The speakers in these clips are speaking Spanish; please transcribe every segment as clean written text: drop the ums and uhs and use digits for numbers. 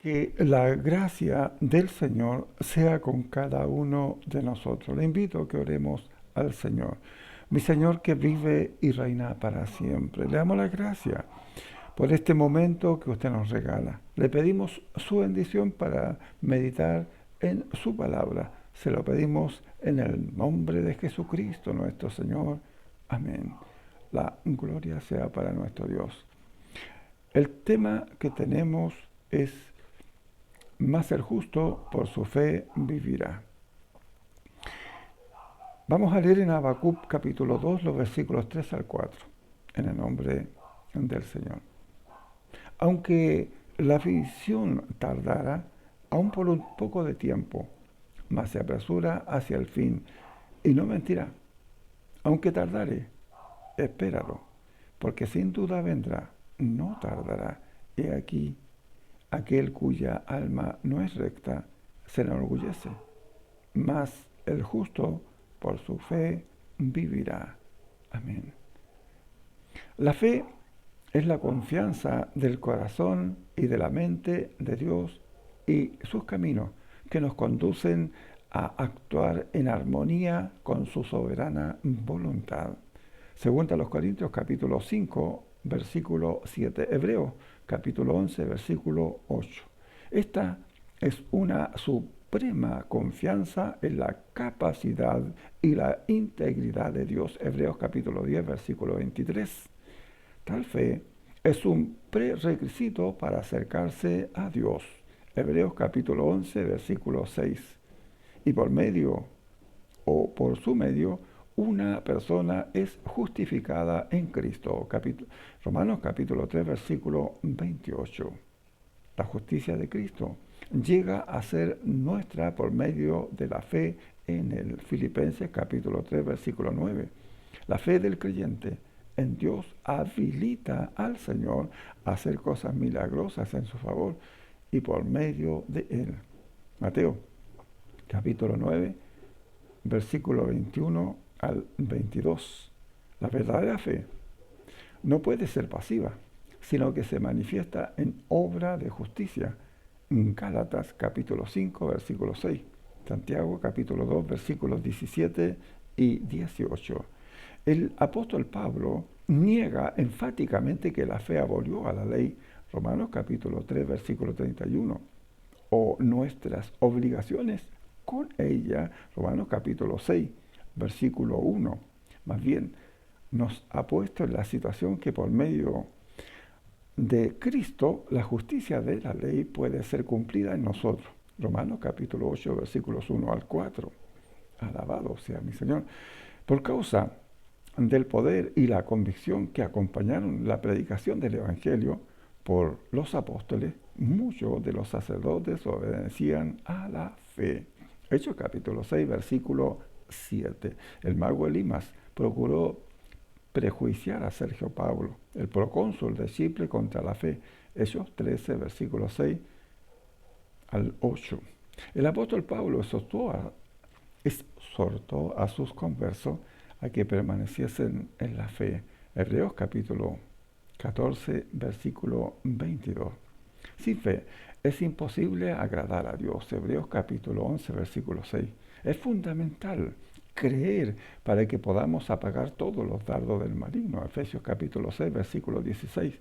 Que la gracia del Señor sea con cada uno de nosotros. Le invito a que oremos al Señor. Mi Señor que vive y reina para siempre. Le damos la gracia por este momento que usted nos regala. Le pedimos su bendición para meditar en su palabra. Se lo pedimos en el nombre de Jesucristo nuestro Señor. Amén. La gloria sea para nuestro Dios. El tema que tenemos es: mas el justo por su fe vivirá. Vamos a leer en Habacuc capítulo 2 los versículos 3 al 4, en el nombre del Señor. Aunque la aflicción tardara, aún por un poco de tiempo, mas se apresura hacia el fin, y no mentirá. Aunque tardare, espéralo, porque sin duda vendrá, no tardará. He aquí, aquel cuya alma no es recta se enorgullece, mas el justo por su fe vivirá. Amén. La fe es la confianza del corazón y de la mente de Dios y sus caminos que nos conducen a actuar en armonía con su soberana voluntad. Según a los Corintios capítulo 5, versículo 7. Hebreos capítulo 11, versículo 8. Esta es una suprema confianza en la capacidad y la integridad de Dios. Hebreos capítulo 10, versículo 23. Tal fe es un prerequisito para acercarse a Dios. Hebreos capítulo 11, versículo 6. Y por medio o por su medio, una persona es justificada en Cristo. Romanos capítulo 3, versículo 28. La justicia de Cristo llega a ser nuestra por medio de la fe en el Filipenses capítulo 3, versículo 9. La fe del creyente en Dios habilita al Señor a hacer cosas milagrosas en su favor y por medio de Él. Mateo capítulo 9, versículo 21 al 22. La verdadera fe no puede ser pasiva, sino que se manifiesta en obra de justicia. Gálatas capítulo 5, versículo 6. Santiago capítulo 2, versículos 17 y 18. El apóstol Pablo niega enfáticamente que la fe abolió a la ley. Romanos capítulo 3, versículo 31. O nuestras obligaciones con ella. Romanos capítulo 6, versículo 1. Más bien, nos ha puesto en la situación que por medio de Cristo la justicia de la ley puede ser cumplida en nosotros. Romanos capítulo 8, versículos 1 al 4. Alabado sea mi Señor. Por causa del poder y la convicción que acompañaron la predicación del Evangelio por los apóstoles, muchos de los sacerdotes obedecían a la fe. Hechos capítulo 6, versículo 7. El mago Elimas procuró prejuiciar a Sergio Pablo, el procónsul de Chipre, contra la fe. Hechos 13, versículo 6 al 8. El apóstol Pablo exhortó a sus conversos a que permaneciesen en la fe. Hebreos capítulo 14, versículo 22. Sin fe es imposible agradar a Dios. Hebreos capítulo 11, versículo 6. Es fundamental creer para que podamos apagar todos los dardos del maligno. Efesios capítulo 6, versículo 16.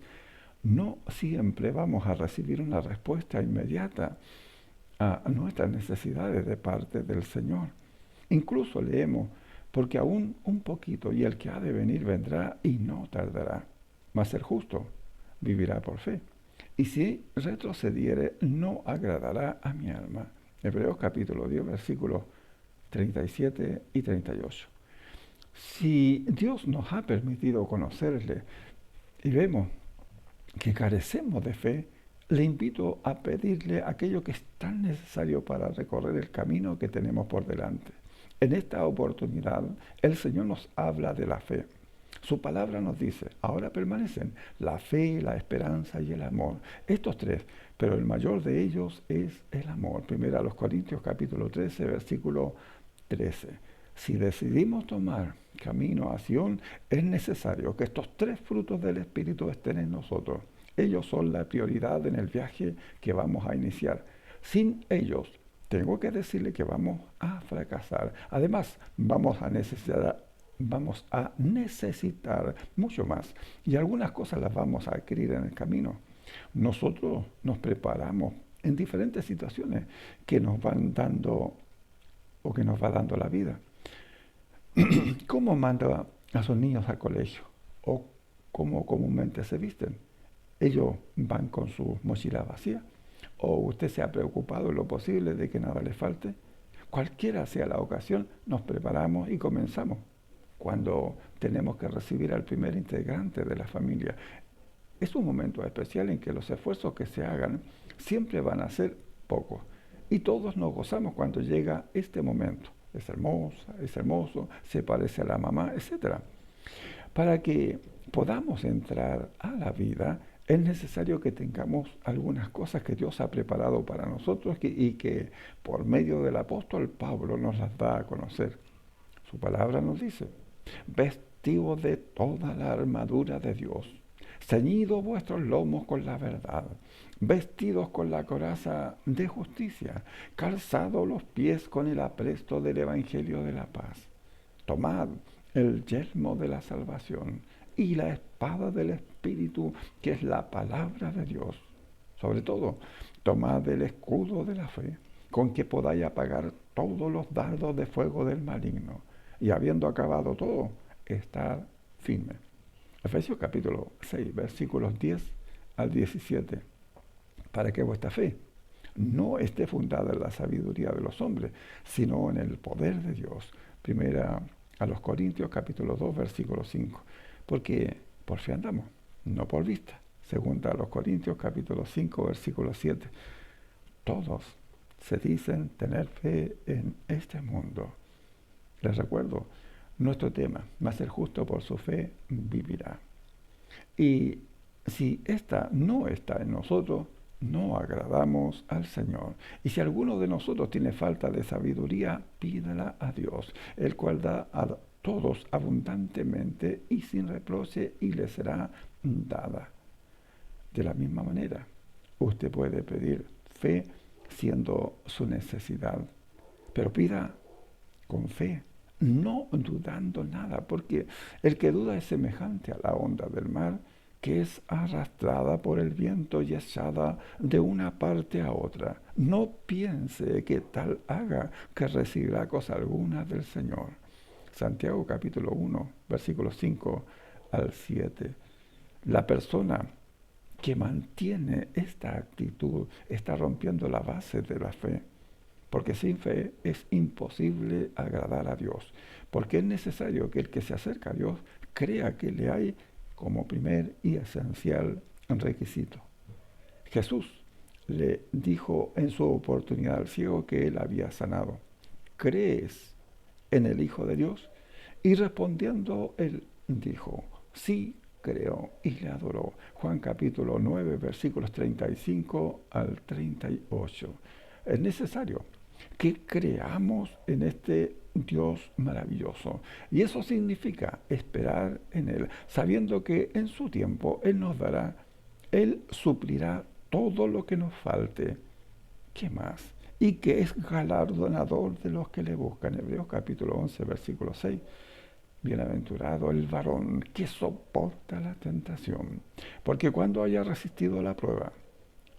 No siempre vamos a recibir una respuesta inmediata a nuestras necesidades de parte del Señor. Incluso leemos: porque aún un poquito, y el que ha de venir vendrá y no tardará. Mas el justo vivirá por fe. Y si retrocediere, no agradará a mi alma. Hebreos capítulo 10, versículos 37 y 38. Si Dios nos ha permitido conocerle y vemos que carecemos de fe, le invito a pedirle aquello que es tan necesario para recorrer el camino que tenemos por delante. En esta oportunidad, el Señor nos habla de la fe. Su palabra nos dice: ahora permanecen la fe, la esperanza y el amor. Estos tres, pero el mayor de ellos es el amor. Primera a los Corintios capítulo 13, versículo 13. Si decidimos tomar camino a Sion, es necesario que estos tres frutos del Espíritu estén en nosotros: Ellos son la prioridad en el viaje que vamos a iniciar. Sin ellos, tengo que decirle que vamos a fracasar. Además, vamos a necesitar mucho más. Y algunas cosas las vamos a adquirir en el camino. Nosotros nos preparamos en diferentes situaciones que nos van dando o que nos va dando la vida. ¿Cómo manda a sus niños al colegio? ¿O cómo comúnmente se visten? ¿Ellos van con su mochila vacía? ¿O usted se ha preocupado en lo posible de que nada les falte? Cualquiera sea la ocasión, nos preparamos y comenzamos. Cuando tenemos que recibir al primer integrante de la familia, es un momento especial en que los esfuerzos que se hagan siempre van a ser pocos. Y todos nos gozamos cuando llega este momento. Es hermosa, es hermoso, se parece a la mamá, etcétera. Para que podamos entrar a la vida, es necesario que tengamos algunas cosas que Dios ha preparado para nosotros y que por medio del apóstol Pablo nos las da a conocer. Su palabra nos dice, vestidos de toda la armadura de Dios, ceñidos vuestros lomos con la verdad, vestidos con la coraza de justicia, calzados los pies con el apresto del Evangelio de la paz. Tomad el yelmo de la salvación y la espada del Espíritu, que es la palabra de Dios. Sobre todo, tomad el escudo de la fe, con que podáis apagar todos los dardos de fuego del maligno, y habiendo acabado todo, estar firme. Efesios capítulo 6, versículos 10 al 17. Para que vuestra fe no esté fundada en la sabiduría de los hombres, sino en el poder de Dios. Primera a los Corintios capítulo 2, versículo 5. Porque por fe andamos, no por vista. Segunda a los Corintios capítulo 5, versículo 7. Todos se dicen tener fe en este mundo. Les recuerdo nuestro tema, mas el justo por su fe vivirá. Y si esta no está en nosotros, no agradamos al Señor. Y si alguno de nosotros tiene falta de sabiduría, pídala a Dios, el cual da a todos abundantemente y sin reproche, y le será dada. De la misma manera, usted puede pedir fe siendo su necesidad, pero pida con fe, no dudando nada, porque el que duda es semejante a la onda del mar, que es arrastrada por el viento y echada de una parte a otra. No piense que tal haga, que recibirá cosa alguna del Señor. Santiago capítulo 1, versículos 5 al 7. La persona que mantiene esta actitud está rompiendo la base de la fe. Porque sin fe es imposible agradar a Dios. Porque es necesario que el que se acerca a Dios crea que le hay como primer y esencial requisito. Jesús le dijo en su oportunidad al ciego que él había sanado. ¿Crees en el Hijo de Dios? Y respondiendo él dijo, sí creo, y le adoró. Juan capítulo 9, versículos 35 al 38. Es necesario que creamos en este Dios maravilloso. Y eso significa esperar en Él, sabiendo que en su tiempo Él nos dará, Él suplirá todo lo que nos falte. ¿Qué más? Y que es galardonador de los que le buscan. Hebreos capítulo 11, versículo 6. Bienaventurado el varón que soporta la tentación, porque cuando haya resistido la prueba,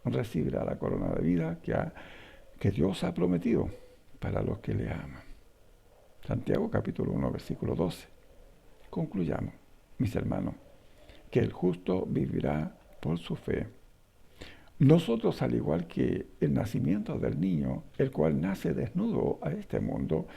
recibirá la corona de vida que Dios ha prometido para los que le aman. Santiago capítulo 1, versículo 12. Concluyamos, mis hermanos, que el justo vivirá por su fe. Nosotros, al igual que el nacimiento del niño, el cual nace desnudo a este mundo,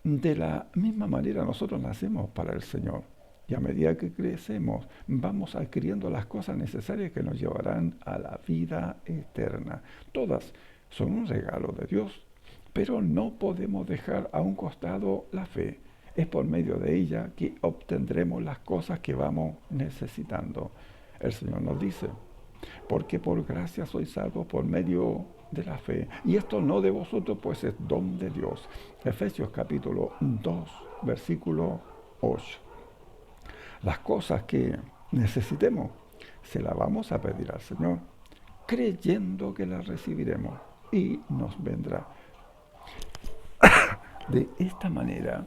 de la misma manera nosotros nacemos para el Señor. Y a medida que crecemos, vamos adquiriendo las cosas necesarias que nos llevarán a la vida eterna. Todas son un regalo de Dios, pero no podemos dejar a un costado la fe. Es por medio de ella que obtendremos las cosas que vamos necesitando. El Señor nos dice, porque por gracia sois salvos por medio de la fe. Y esto no de vosotros, pues es don de Dios. Efesios capítulo 2, versículo 8. Las cosas que necesitemos se la vamos a pedir al Señor, creyendo que la recibiremos y nos vendrá. De esta manera,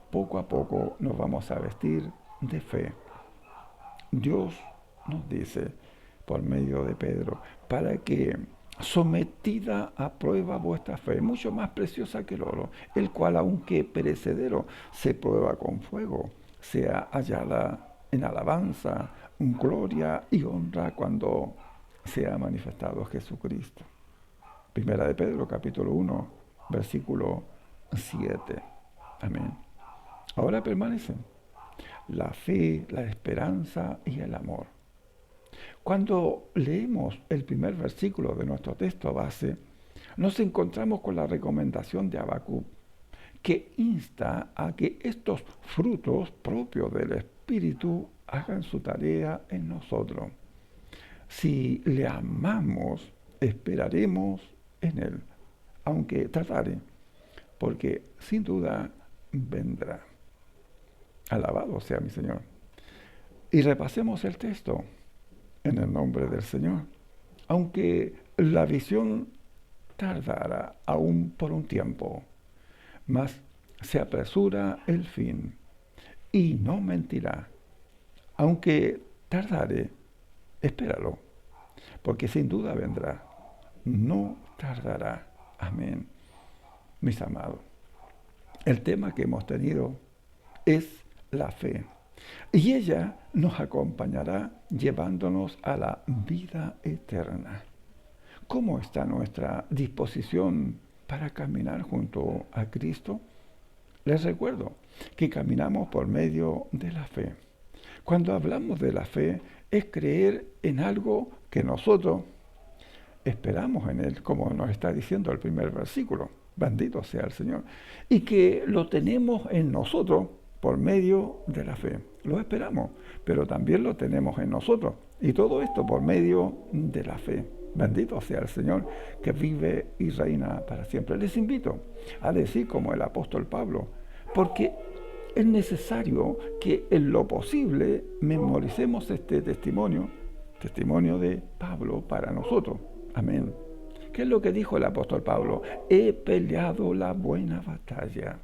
poco a poco nos vamos a vestir de fe. Dios nos dice, por medio de Pedro, para que sometida a prueba vuestra fe, mucho más preciosa que el oro, el cual aunque perecedero se prueba con fuego, sea hallada en alabanza, gloria y honra cuando sea manifestado Jesucristo. Primera de Pedro, capítulo 1, versículo 7. Amén. Ahora permanecen la fe, la esperanza y el amor. Cuando leemos el primer versículo de nuestro texto base, nos encontramos con la recomendación de Habacuc, que insta a que estos frutos propios del Espíritu hagan su tarea en nosotros. Si le amamos, esperaremos en Él, aunque tardare, porque sin duda vendrá. Alabado sea mi Señor. Y repasemos el texto en el nombre del Señor. Aunque la visión tardara aún por un tiempo, mas se apresura el fin y no mentirá. Aunque tardare, espéralo, porque sin duda vendrá. No tardará. Amén. Mis amados, el tema que hemos tenido es la fe. Y ella nos acompañará llevándonos a la vida eterna. ¿Cómo está nuestra disposición para caminar junto a Cristo? Les recuerdo que caminamos por medio de la fe. Cuando hablamos de la fe, es creer en algo que nosotros esperamos en Él, como nos está diciendo el primer versículo. Bendito sea el Señor. Y que lo tenemos en nosotros por medio de la fe. Lo esperamos, pero también lo tenemos en nosotros. Y todo esto por medio de la fe. Bendito sea el Señor que vive y reina para siempre. Les invito a decir como el apóstol Pablo, porque es necesario que en lo posible memoricemos este testimonio de Pablo para nosotros. Amén. ¿Qué es lo que dijo el apóstol Pablo? He peleado la buena batalla.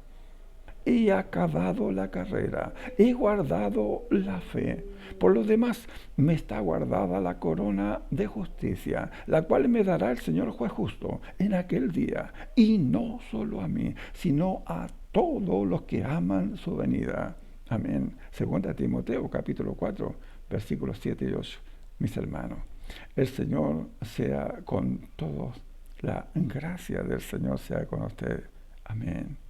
He acabado la carrera, he guardado la fe. Por lo demás, me está guardada la corona de justicia, la cual me dará el Señor juez justo en aquel día. Y no solo a mí, sino a todos los que aman su venida. Amén. Segunda Timoteo, capítulo 4, versículos 7 y 8. Mis hermanos, el Señor sea con todos. La gracia del Señor sea con ustedes. Amén.